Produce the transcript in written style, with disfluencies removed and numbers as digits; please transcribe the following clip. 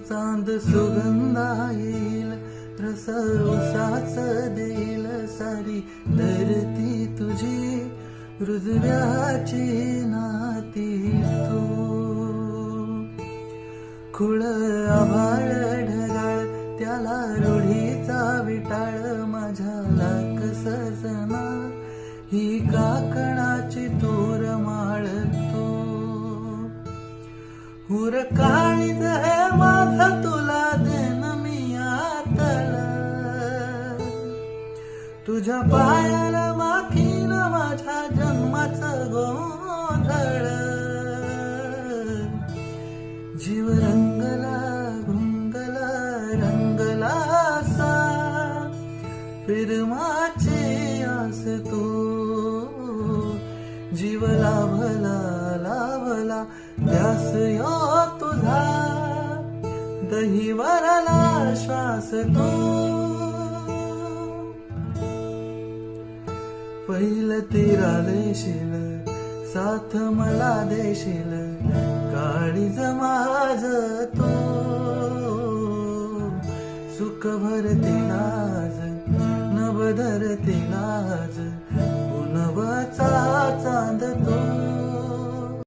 चांद सुगंधा येईल, रस उसाच देईल, सारी धरती तुझी हृदयाची नाती तू. खुळ आभाळ ढगाळ त्याला रूढीचा विटाळ, माझ्या लाख सजना ही काकणाची तूर माळ तू. हुर काळीज हे माझ तुला देन मी आतळ, तुझ्या पायाला माखीन माझ्या जन्माचं गोंधळ. जीव रंगला घुंगला रंगला सा, फिरमाची आस तू. जीव लाभला लाभला ध्यास यो तुझा, दहीवरला श्वास तू. पहिलं तीरा देशील, साथ मला देशील, काळीज माझ तू. सुख भरते लाज, नभ धरते लाज,